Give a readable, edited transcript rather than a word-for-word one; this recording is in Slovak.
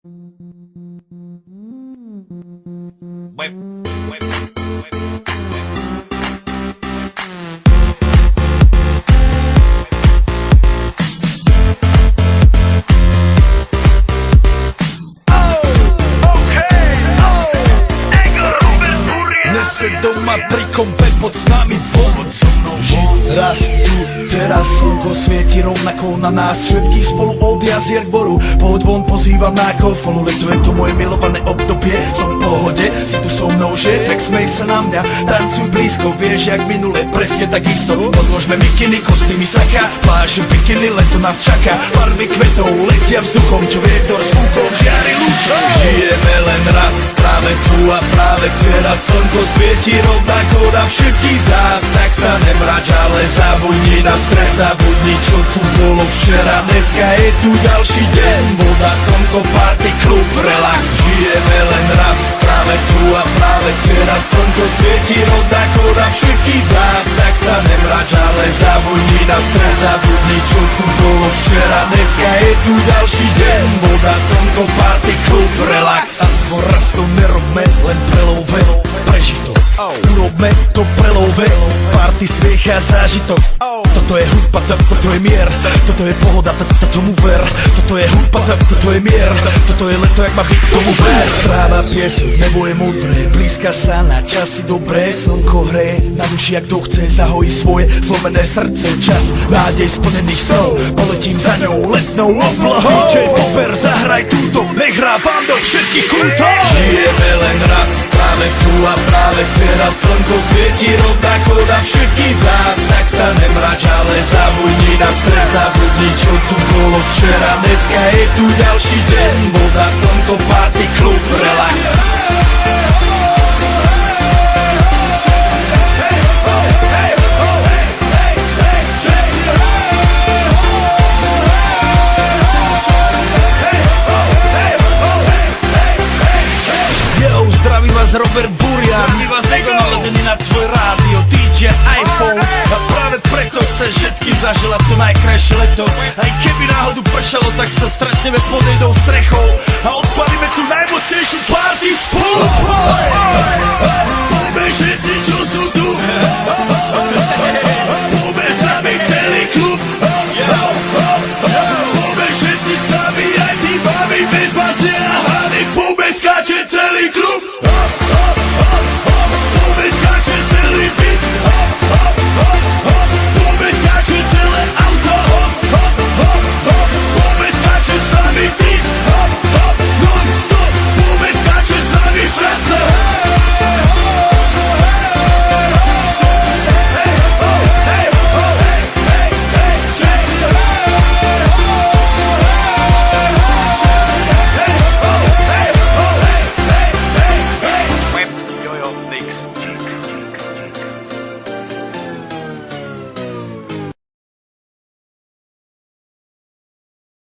Nese doma pri kompe pod s nami von. Raz tu, teraz slnko svieti rovnako na nás všetkých spolu od jazier k boru. Pohoď von, pozývam na golfonu, leto je to moje milované obdobie. Som v pohode, si tu so mnou, že? Tak smej sa na mňa, tancuj blízko, vieš jak minule, presne takisto. Podložme mikiny, kostýmy saka, pláže bikiny, leto nás čaká. Barvy kvetov letia vzduchom, čo vietor s fúkom žiari lúčom. Žijeme len raz, práve tu a práve teraz slnko svieti rovnako na všetkých z nás. Tak sa nemrač, ale zabudni na stres, zabudni čo tu bolo včera. Dneska je tu ďalší deň, voda, slnko, party, klub, relax. Žijeme len raz, práve tu a práve teraz slnko svieti rovnako na všetkých z nás. Tak sa nemrač, ale zabudni na stres, zabudni čo tu bolo včera. Dneska je tu ďalší deň, voda, slnko, party, klub, relax. Aspoň raz to nerobme, len prelove, preži to. Urobme to prelove, party, smiech a zážitok. Toto je hudba, toto je mier, toto je pohoda, tomu ver. Toto je hudba, toto je mier, toto je leto, jak má byť, tomu ver. Tráva, piesok, nebo je modré, blízka sa na časy dobré. Slnko hreje na duši, jak to chce, zahojí svoje zlomené srdce. Čas nádej splnených snov, poletím za ňou letnou oblohou. DJ Popper, zahraj túto, nech hrá vám do všetkých kútov. Žijeme len raz, práve tu a práve teraz slnko svieti rovnako na všetkých z nás. Tak sa nemrač, ale zabudni na stres, zabudni čo tu bolo včera. Dneska je tu ďalší deň, voda, slnko, party, klub, relax. Zdraví vás Robert Burian, zdraví vás Ego naladený na tvoj rádio, DJ iPhone. A práve preto chcem všetkým zaželať to najkrajšie leto. Aj keby náhodu pršalo, tak sa stretneme pod jednou strechou.